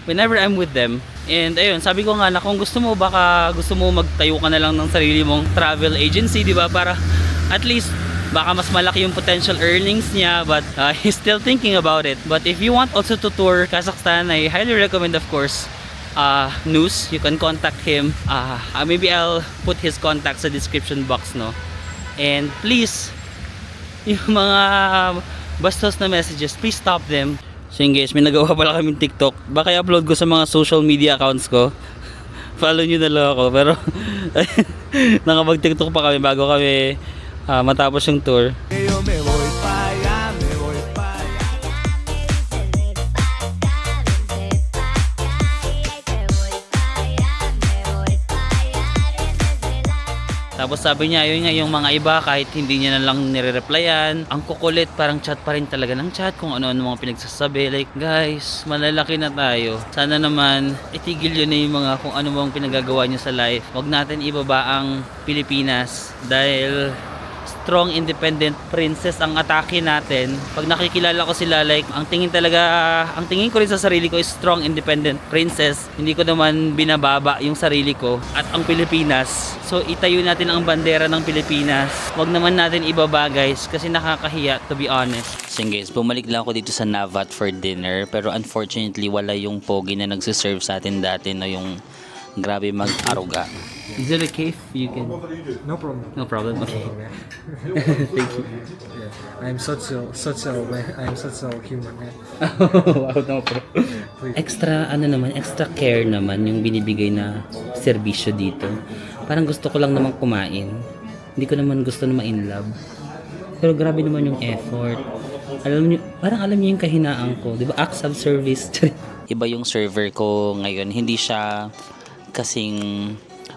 whenever I'm with them. And ayun, sabi ko nga na kung gusto mo, baka gusto mo magtayo ka na lang ng sarili mong travel agency, di ba? Para at least baka mas malaki yung potential earnings niya, but he's still thinking about it. But if you want also to tour Kazakhstan, I highly recommend, of course, Nus. You can contact him. Maybe I'll put his contact sa description box, no? And please, yung mga bastos na messages, please stop them. So yun guys, may nagawa pala kaming TikTok. Baka i-upload ko sa mga social media accounts ko. Follow nyo na lang ako. Pero nakapag-TikTok pa kami bago kami matapos yung tour. Tapos sabi niya, yun nga yung mga iba kahit hindi niya na lang nire-replyan, ang kukulit, parang chat pa rin talaga ng chat kung ano-ano mga pinagsasabi. Like, guys, malalaki na tayo. Sana naman itigil yun na yung mga kung ano bang pinagagawa niyo sa life. Huwag natin ibaba ang Pilipinas dahil strong independent princess ang atake natin. Pag nakikilala ko sila, like ang tingin ko rin sa sarili ko is strong independent princess. Hindi ko naman binababa yung sarili ko at ang Pilipinas. So itayo natin ang bandera ng Pilipinas. Huwag naman natin ibaba, guys, kasi nakakahiya, to be honest. So guys, bumalik lang ako dito sa Navat for dinner, pero unfortunately wala yung pogi na nagsiserve sa atin dati, no, yung grabe mag-aruga. Is it okay if you can? No problem. No problem. Okay. Thank you. Yeah. I'm such a human man. Wow, no problem. Extra extra care naman yung binibigay na serbisyo dito. Parang gusto ko lang naman kumain. Hindi ko naman gusto na ma-inlove. Pero grabe naman yung effort. Alam niyo yung kahinaan ko, 'di ba? Acts of service. Iba yung server ko ngayon. Hindi siya kasing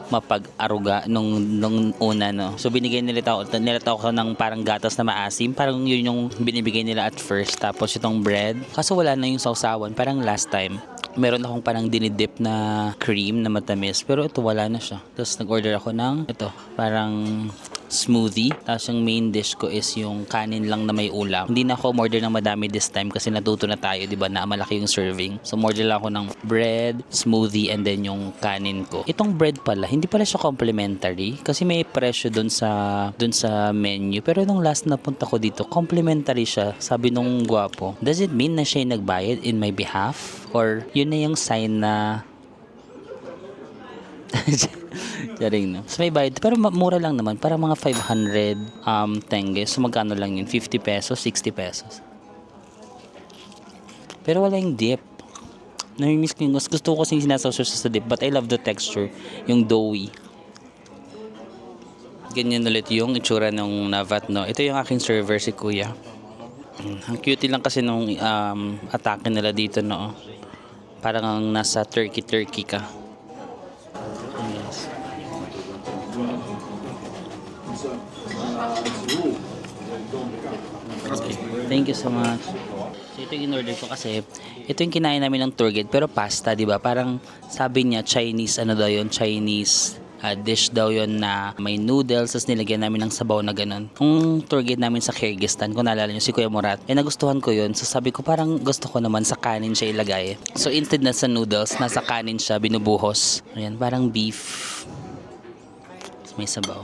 mapag-aruga nung una, no. So binigay nila ako ng parang gatas na maasim, parang yun yung binibigay nila at first, tapos itong bread, kaso wala na yung sausawan. Parang last time meron akong parang dinidip na cream na matamis, pero ito wala na siya. Tapos nag-order ako ng ito, parang smoothie. Tapos yung main dish ko is yung kanin lang na may ulam. Hindi na ako order ng madami this time kasi natuto na tayo, di ba, na malaki yung serving. So order lang ako ng bread, smoothie, and then yung kanin ko. Itong bread pala, hindi pala siya complimentary kasi may presyo dun sa menu. Pero nung last na punta ko dito, complimentary siya. Sabi nung gwapo, does it mean na siya yung nagbayad in my behalf? Or yun na yung sign na Jaring, no? So may bayad, pero mura lang naman, para mga 500 tenge. So magkano lang yun? 50 pesos, 60 pesos. Pero wala yung dip. Namimiss ko yung gusto ko kasing sinasawsaw sa dip, but I love the texture, yung doughy. Ganyan ulit yung itsura ng Navat, no? Ito yung aking server, si Kuya. Ang cute lang kasi nung atake nila dito, no? Parang nasa Turkey ka. Yes. Okay. Thank you so much. So ito yung in-order ko kasi ito yung kinain namin ng tour guide, pero pasta, di ba? Parang sabi niya Chinese, ano daw yun, Chinese dish daw yun na may noodles, tapos nilagyan namin ng sabaw na ganun. Yung tour guide namin sa Kyrgyzstan, kung naalala nyo, si Kuya Murat, nagustuhan ko yun. So sabi ko, parang gusto ko naman sa kanin siya ilagay. So instead na sa noodles, nasa kanin siya binubuhos. Ayan, parang beef. So, may sabaw.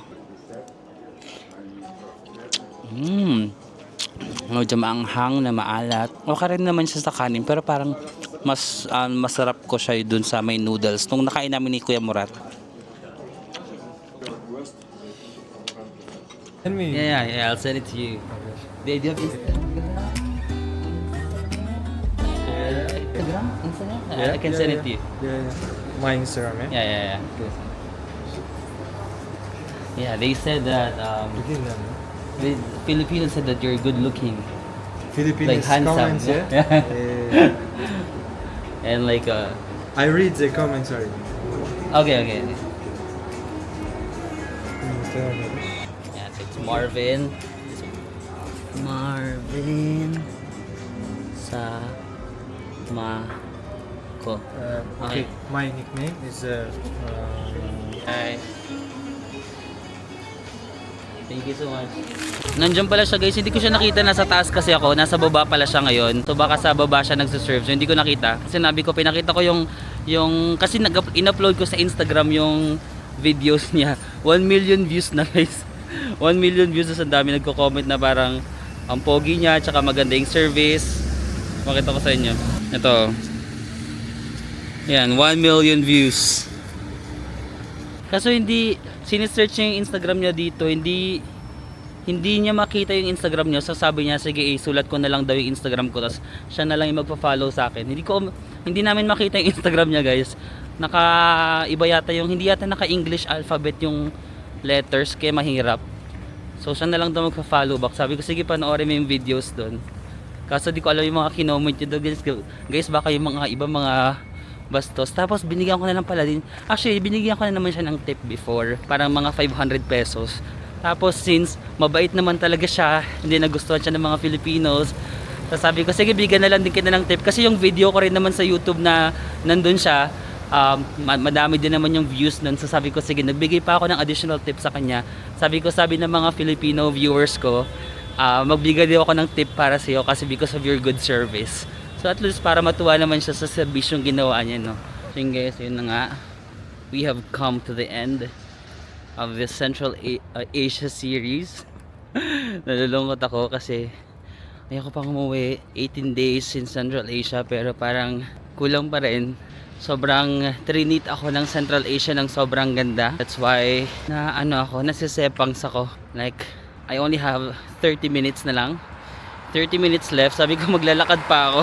Medyo maanghang na maalat. Okay rin naman siya sa kanin, pero parang mas masarap ko siya dun sa may noodles nung nakain namin ni Kuya Murat. Send me. Yeah, I'll send it to you. Do you have Instagram? Instagram? I can send it to you. Yeah. My Instagram, eh? Yeah. Yeah, they said that the Filipinos said that you're good looking. Filipinos Like handsome. comments, yeah? Yeah. And like I read the comments already. okay. Yeah, so it's Marvin sa ko. Okay. My nickname is Hi. Thank you so much. Nandiyan pala siya, guys. Hindi ko siya nakita, nasa taas kasi ako. Nasa baba pala siya ngayon. So baka sa baba siya nagsiserve. So hindi ko nakita. Sinabi ko, pinakita ko yung kasi in-upload ko sa Instagram yung videos niya. 1 million views na, guys. 1 million views na, ang dami nagko-comment na parang ang pogi niya, tsaka maganda yung service. Makita ko sa inyo. Ito. Yan, 1 million views. Kaso hindi sinesearch niya yung Instagram niya dito, hindi niya makita yung Instagram niya. So sabi niya, sige, sulat ko na lang daw yung Instagram ko, tapos siya na lang yung magpa-follow sa akin. Hindi namin makita yung Instagram niya, guys. Iba yata hindi yata naka-English alphabet yung letters, kaya mahirap. So siya na lang daw magpa-follow back. Sabi ko, sige, panoorin mo yung videos doon. Kaso di ko alam yung mga kinoment niyo doon, guys. Baka yung mga Bastos. Tapos binigyan ko na lang pala din. Actually, binigyan ko na naman siya ng tip before. Parang mga 500 pesos. Tapos since mabait naman talaga siya, hindi nagustuhan siya ng mga Filipinos. So sabi ko, sige bigyan na lang din kita ng tip. Kasi yung video ko rin naman sa YouTube na nandun siya, madami din naman yung views nun. So sabi ko, sige, nagbigay pa ako ng additional tip sa kanya. Sabi ng mga Filipino viewers ko, magbigay din ako ng tip para sa iyo kasi because of your good service. So at least para matuwa naman siya sa service yung ginawa niya, no? So yun guys, yun na nga. We have come to the end of this Central Asia series. Nalulungkot ako kasi ayoko pang umuwi. 18 days in Central Asia pero parang kulang pa rin. Sobrang trinit ako ng Central Asia ng sobrang ganda. That's why nasisepangs ako. Like I only have 30 minutes na lang. 30 minutes left. Sabi ko maglalakad pa ako.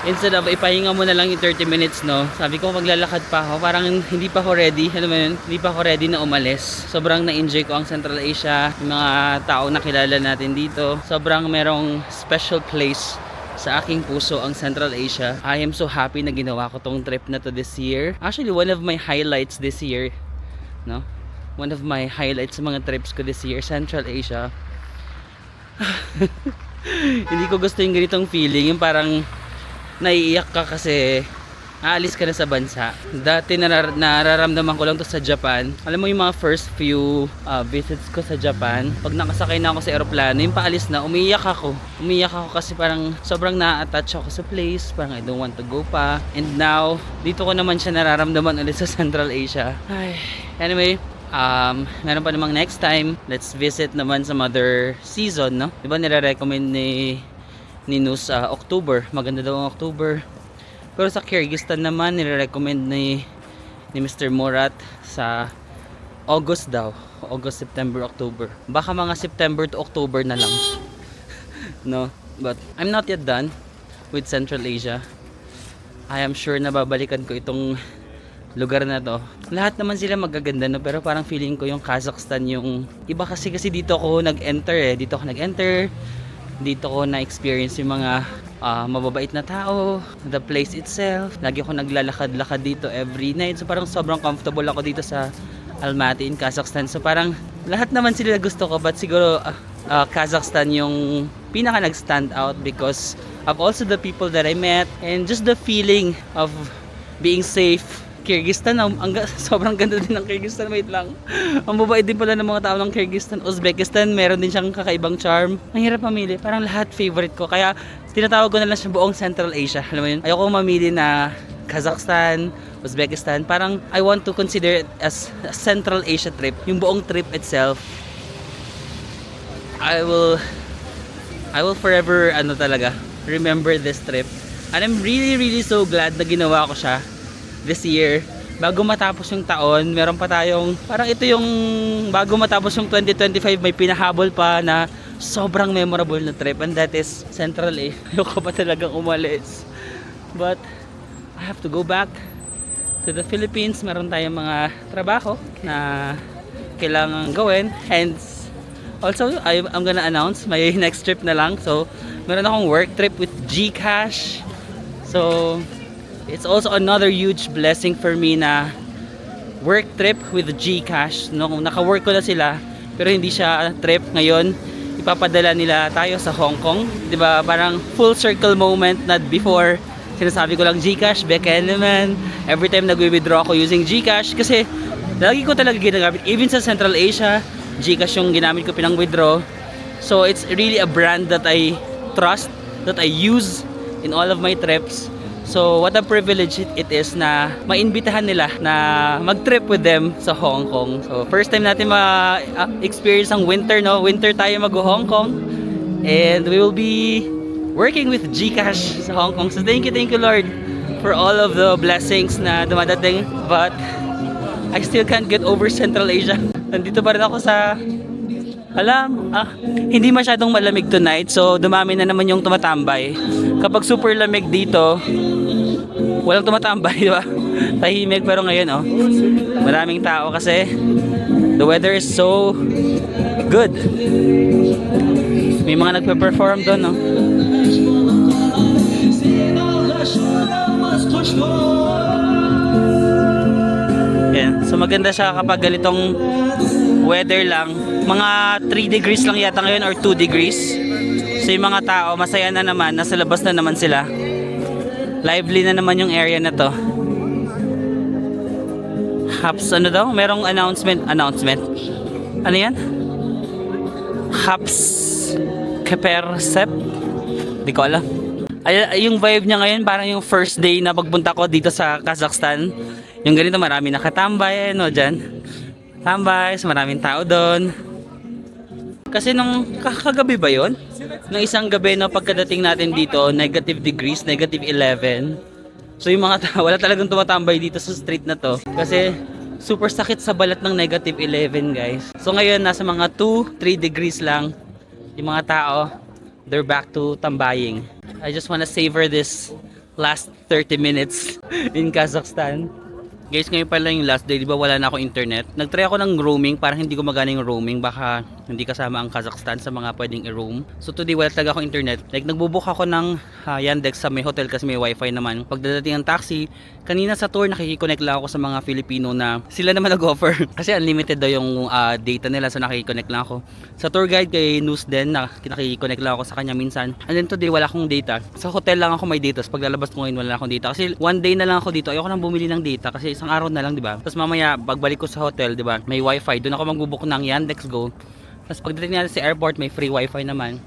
Instead of ipahinga mo na lang yung 30 minutes, no? Sabi ko maglalakad pa ako. Parang hindi pa ako ready. Alam mo yun? Hindi pa ako ready na umalis. Sobrang na-enjoy ko ang Central Asia. Yung mga taong nakilala natin dito. Sobrang merong special place sa aking puso ang Central Asia. I am so happy na ginawa ko tong trip na to this year. Actually, one of my highlights this year, no? One of my highlights sa mga trips ko this year, Central Asia. Hindi ko gusto yung ganitong feeling, yung parang naiiyak ka kasi aalis ka na sa bansa. Dati nararamdaman ko lang to sa Japan. Alam mo yung mga first few visits ko sa Japan, pag nakasakay na ako sa eroplano, yung paalis na, umiiyak ako kasi parang sobrang na-attach ako sa place, parang I don't want to go pa. And now, dito ko naman siya nararamdaman ulit sa Central Asia. Ay, anyway, meron pa namang next time. Let's visit naman some other season, no? Diba nire-recommend ni Nus October. Maganda daw ang October. Pero sa Kyrgyzstan naman nire-recommend ni Mr. Murat sa August daw. August, September, October. Baka mga September to October na lang. No? But I'm not yet done with Central Asia. I am sure na babalikan ko itong lugar na to. Lahat naman sila magaganda, no? Pero parang feeling ko yung Kazakhstan yung iba kasi dito ako nag-enter dito ko na-experience yung mga mababait na tao, the place itself. Lagi ako naglalakad-lakad dito every night. So parang sobrang comfortable ako dito sa Almaty in Kazakhstan. So parang lahat naman sila gusto ko, but siguro Kazakhstan yung pinaka nag-stand out because of also the people that I met and just the feeling of being safe. Kyrgyzstan, sobrang ganda din ng Kyrgyzstan. Wait lang, ang babae din pala ng mga tao ng Kyrgyzstan. Uzbekistan, meron din siyang kakaibang charm. Ang hirap mamili, parang lahat favorite ko. Kaya tinatawag ko na lang siya buong Central Asia. Alam mo yun, ayoko mamili na Kazakhstan, Uzbekistan. Parang I want to consider it as a Central Asia trip. Yung buong trip itself, I will forever remember this trip. And I'm really so glad na ginawa ko siya this year. Bago matapos yung taon, meron pa tayong, parang ito yung bago matapos yung 2025, may pinahabol pa na sobrang memorable na trip, and that is Central Asia. Ayoko pa talagang umalis, but I have to go back to the Philippines. Meron tayong mga trabaho na kailangan gawin, hence also I'm gonna announce my next trip na lang. So meron akong work trip with GCash, so it's also another huge blessing for me na work trip with GCash. No, naka-work ko na sila pero hindi siya trip. Ngayon ipapadala nila tayo sa Hong Kong, 'di ba? Parang full circle moment na before sinasabi ko lang GCash, beka naman. Every time nag-withdraw ako using GCash kasi lagi ko talaga ginagamit. Even sa Central Asia, GCash yung ginamit ko pinang-withdraw. So it's really a brand that I trust, that I use in all of my trips. So what a privilege it is na maimbitahan nila na mag-trip with them sa Hong Kong. So first time natin ma-experience ang winter, no? Winter tayo mag-Hong Kong. And we will be working with GCash sa Hong Kong. So thank you Lord for all of the blessings na dumadating. But I still can't get over Central Asia. Nandito pa rin ako sa hindi masyadong malamig tonight. So dumami na naman yung tumatambay. Kapag super lamig dito, walang tumatambay, di ba? Tahimik. Pero ngayon, maraming tao kasi the weather is so good. May mga nagpe-perform doon, no? Mas natin. So maganda siya kapag ganitong weather lang. Mga 3 degrees lang yata ngayon or 2 degrees. So yung mga tao, masaya na naman. Nasa labas na naman sila. Lively na naman yung area na to. Haps, ano daw? Merong announcement. Ano yan? Haps Kepersep. Di ko alam. Ay, yung vibe niya ngayon parang yung first day na pagpunta ko dito sa Kazakhstan. Yung ganito, marami nakatambay, no, dyan. Tambay, so maraming tao doon. Kasi nung kagabi ba yun? Nung isang gabi, no, pagkadating natin dito, negative degrees, negative 11. So yung mga tao, wala talagang tumatambay dito sa street na to. Kasi super sakit sa balat ng negative 11, guys. So ngayon, nasa mga 2-3 degrees lang. Yung mga tao, they're back to tambaying. I just wanna savor this last 30 minutes in Kazakhstan. Guys, ngayon pala yung last day, di ba wala na ako internet? Nagtry ako ng roaming, parang hindi ko magana yung roaming, baka hindi kasama ang Kazakhstan sa mga pwedeng i-roam. So today wala talaga ako internet. Like nagbubook ako ng Yandex sa may hotel kasi may wifi naman. Pagdadating ng taxi, kanina sa tour nakikiconnect lang ako sa mga Filipino na sila naman nag-offer. Kasi unlimited daw yung data nila, so nakikiconnect lang ako. Sa tour guide kay News din, nakikiconnect lang ako sa kanya minsan. And then today wala akong data. Sa hotel lang ako may data. So paglalabas ko ngayon wala akong data. Kasi one day na lang ako dito. Ayoko nang bumili ng data kasi isang araw na lang, di ba? Tapos mamaya pagbalik ko sa hotel, di ba? May wifi. Doon ako magbubook ng Yandex Go. Tapos pagdating natin sa airport, may free wifi naman.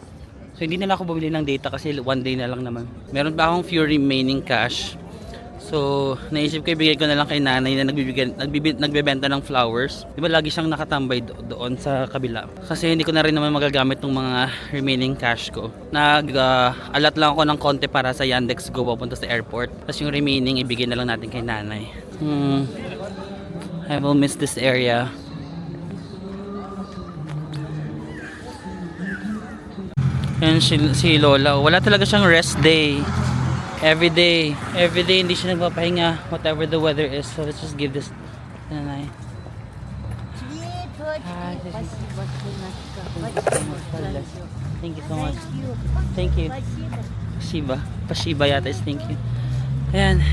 So hindi na lang ako bumili ng data kasi one day na lang naman. Meron pa akong few remaining cash. So naisip ko ibigay ko na lang kay nanay na nagbebenta ng flowers. Di ba lagi siyang nakatambay doon sa kabila. Kasi hindi ko na rin naman magagamit ng mga remaining cash ko. Alat lang ako ng konti para sa Yandex Go papunta sa airport. Tapos yung remaining ibigay na lang natin kay nanay. I will miss this area. Yan si Lola. Wala talaga siyang rest day. Every day hindi siya nagpapahinga whatever the weather is. So let's just give this nanay. Thank you so much. Thank you. Pashiba yata is thank you. Ayan.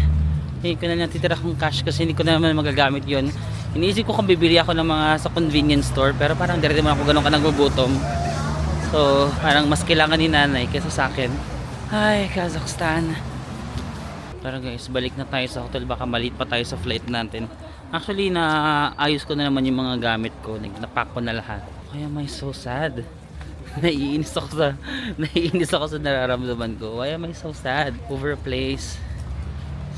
Hindi ko na natitira kong cash kasi hindi ko na naman magagamit yun. Iniisip ko kung bibili ako ng mga sa convenience store pero parang direct naman ako ganun ka nagugutom. So parang mas kailangan ni nanay kaysa sa akin. Ay, Kazakhstan. Tara guys, balik na tayo sa hotel. Baka maliit pa tayo sa flight natin. Actually, naayos ko na naman yung mga gamit ko. Napack ko na lahat. Kaya may so sad. Naiinis ako sa nararamdaman ko. Why am I so sad over a place?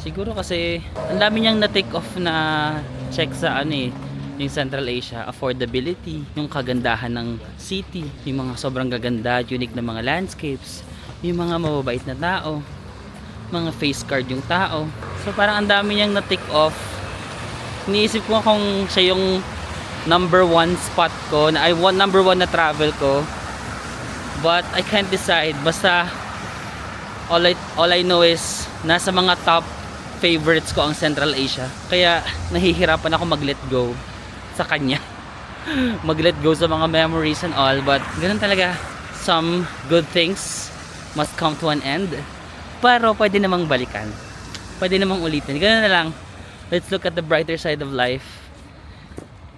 Siguro kasi ang dami niyang na-take off na check sa yung Central Asia. Affordability, yung kagandahan ng city, yung mga sobrang gaganda, unique na mga landscapes, yung mga mababait na tao, mga face card yung tao. So parang ang dami niyang na-take off. Iniisip ko kung siya yung number 1 spot ko, number 1 na travel ko. But I can't decide. Basta all I know is nasa mga top favorites ko ang Central Asia. Kaya nahihirapan ako mag-let go sa kanya. Mag-let go sa mga memories and all. But ganun talaga. Some good things must come to an end. Pero pwede namang balikan. Pwede namang ulitin. Ganun na lang. Let's look at the brighter side of life.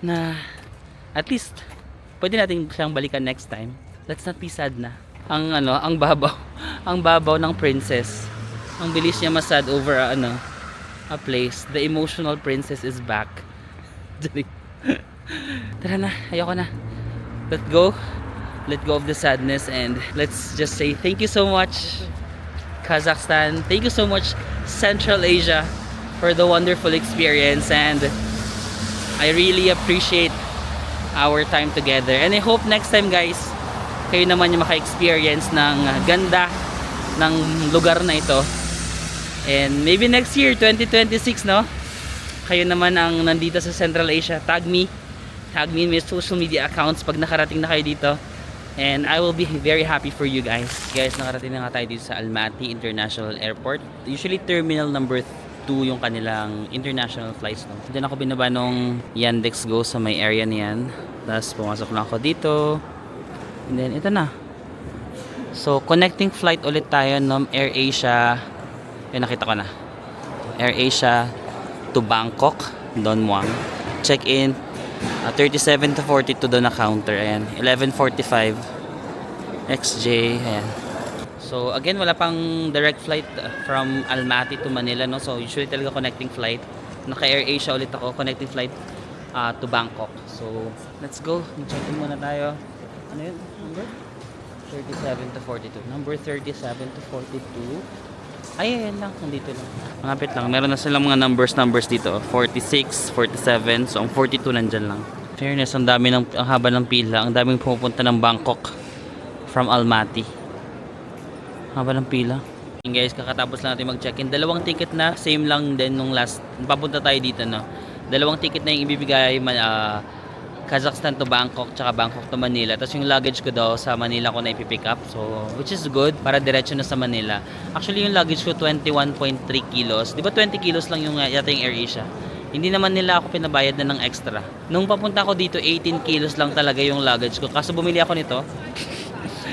Na at least pwede natin siyang balikan next time. Let's not be sad na. Ang babaw ng princess. Ang bilis niya masad over a place. The emotional princess is back. Tara na, ayoko na. Let go of the sadness and let's just say thank you so much Kazakhstan. Thank you so much Central Asia for the wonderful experience, and I really appreciate our time together. And I hope next time guys, kayo naman yung maka-experience ng ganda ng lugar na ito. And maybe next year, 2026, no? Kayo naman ang nandito sa Central Asia. Tag me in my social media accounts pag nakarating na kayo dito. And I will be very happy for you guys. Guys, nakarating na nga tayo dito sa Almaty International Airport. Usually terminal number 2 yung kanilang international flights, no? Diyan ako binaba nung Yandex Go sa may area niyan. Tapos pumasok na ako dito. And then ito na. So connecting flight ulit tayo ng AirAsia. Nakita ko na AirAsia to Bangkok, Don Muang. check-in. 37 to 42 doon na counter. Ayan. 11:45. XJ. Ayan. So again, wala pang direct flight from Almaty to Manila, no? So usually talaga connecting flight. Naka Air Asia ulit ako, connecting flight to Bangkok. So let's go. Check-in muna tayo. Ano yun? Number? 37 to 42. Number 37 to 42. Ay, ayan lang. Nandito lang. Malapit lang. Meron na silang mga numbers dito. 46, 47. So, ang 42 nandyan lang. Fairness, ang haba ng pila. Ang daming pumupunta ng Bangkok from Almaty. Haba ng pila. And guys, kakatapos lang natin mag-check-in. Dalawang ticket na. Same lang din nung last. Papunta tayo dito, no? Dalawang ticket na yung ibibigay. Kazakhstan to Bangkok, tsaka Bangkok to Manila. Tapos yung luggage ko daw sa Manila ko na ipipick up. So, which is good para diretso na sa Manila. Actually, yung luggage ko 21.3 kilos. Di ba 20 kilos lang yung yata yung Air Asia? Hindi naman nila ako pinabayad na ng extra. Nung papunta ko dito, 18 kilos lang talaga yung luggage ko. Kaso bumili ako nito.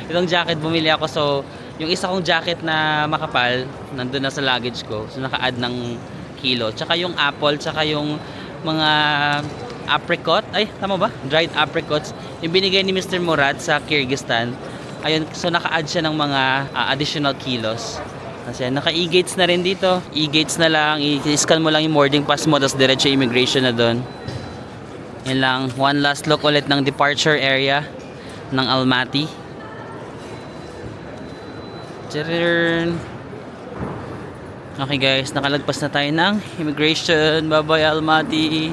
Itong jacket bumili ako. So, yung isa kong jacket na makapal, nandun na sa luggage ko. So, naka-add ng kilo. Tsaka yung apple, tsaka yung mga apricot, ay tama ba? Dried apricots yung binigay ni Mr. Murad sa Kyrgyzstan. Ayun, so naka-add siya ng mga additional kilos. Kasi naka e-gates na rin dito. E-gates na lang, i-scan mo lang yung boarding pass mo, tapos diretso immigration na doon. Yan lang, one last look ulit ng departure area ng Almaty. Tadaan! Okay guys, nakalagpas na tayo ng immigration. Bye bye Almaty.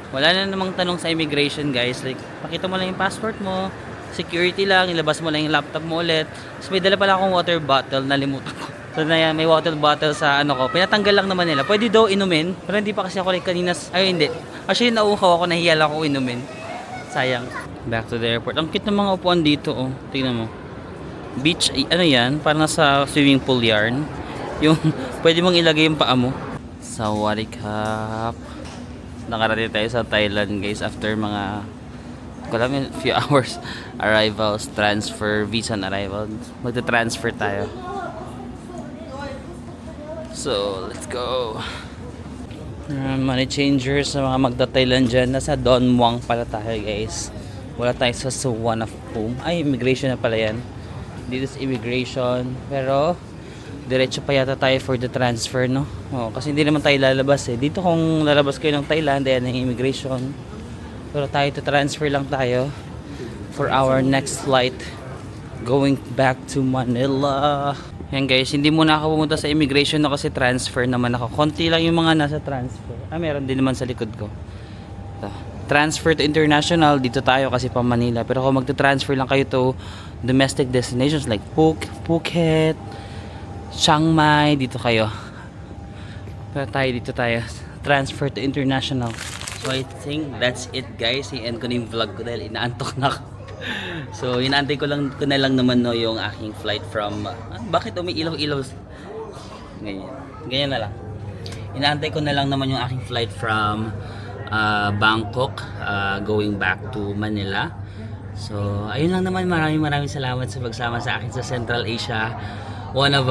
Wala na namang tanong sa immigration guys. Like, pakita mo lang yung passport mo. Security lang. Ilabas mo lang yung laptop mo ulit. So may dala pala akong water bottle. Nalimutan ko. So na yan, may water bottle sa ano ko. Pinatanggal lang naman nila. Pwede daw inumin. Pero hindi pa kasi ako like kanina. Ay hindi. Actually nauuhaw ako. Nahiya lang ako inumin. Sayang. Back to the airport. Ang cute ng mga upuan dito. Oh. Tingnan mo. Beach. Ano yan? Parang nasa swimming pool yarn. Yung pwede mong ilagay yung paa mo. Sawadee Krap. Nakarating tayo sa Thailand guys after mga few hours arrivals, transfer, visa on arrival. Magta-transfer tayo. So, let's go. Money changers sa mga magta-Thailand dyan. Nasa Don Muang pala tayo guys. Wala tayo sa Suwan of Pum. Ay, immigration na pala yan. Dito sa immigration. Pero diretso pa yata tayo for the transfer, no? Oh, kasi hindi naman tayo lalabas eh. Dito kung lalabas kayo ng Thailand, ayan ang immigration. Pero tayo to transfer lang tayo for our next flight going back to Manila. Yan guys, hindi muna ako pumunta sa immigration na kasi transfer naman ako. Konti lang yung mga nasa transfer. Meron din naman sa likod ko. Ito. Transfer to international, dito tayo kasi pa Manila. Pero kung magta-transfer lang kayo to domestic destinations like Phuket, Chiang Mai, dito kayo. Pero tayo dito tayo. Transfer to international. So I think that's it guys. I-end ko na yung vlog ko dahil inaantok na ako. So inaantay ko na lang naman no yung aking flight from bakit umiilaw-ilaw? Ganyan na lang. Inaantay ko na lang naman yung aking flight from Bangkok going back to Manila. So ayun lang naman. Maraming salamat sa pagsama sa akin sa Central Asia. One of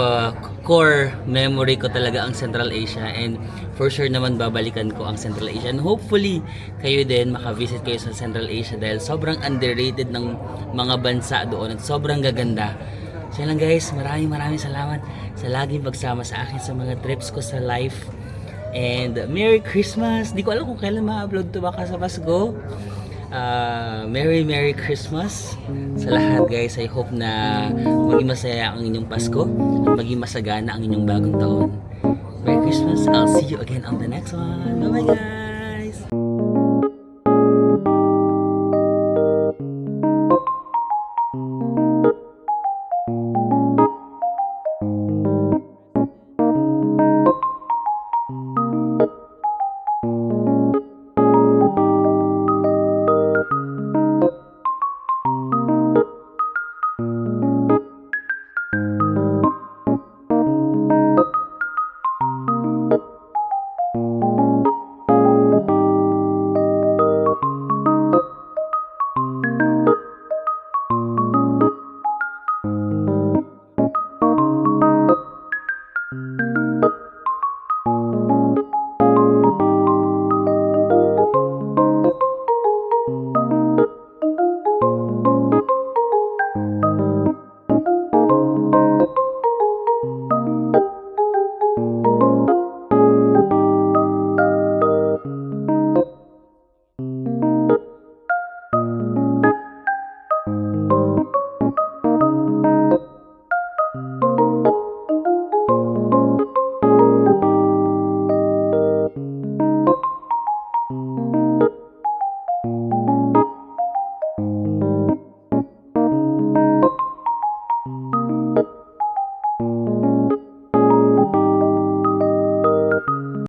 core memory ko talaga ang Central Asia, and for sure naman babalikan ko ang Central Asia, and hopefully kayo din makavisit kayo sa Central Asia dahil sobrang underrated ng mga bansa doon at sobrang gaganda. So yan lang guys, maraming salamat sa laging pagsama sa akin sa mga trips ko sa life, and Merry Christmas. Di ko alam kung kailan ma-upload to, baka sa Pasko. Merry Christmas sa lahat guys. I hope na maging masaya ang inyong Pasko at maging masagana ang inyong bagong taon. Merry Christmas. I'll see you again on the next one. Bye bye guys.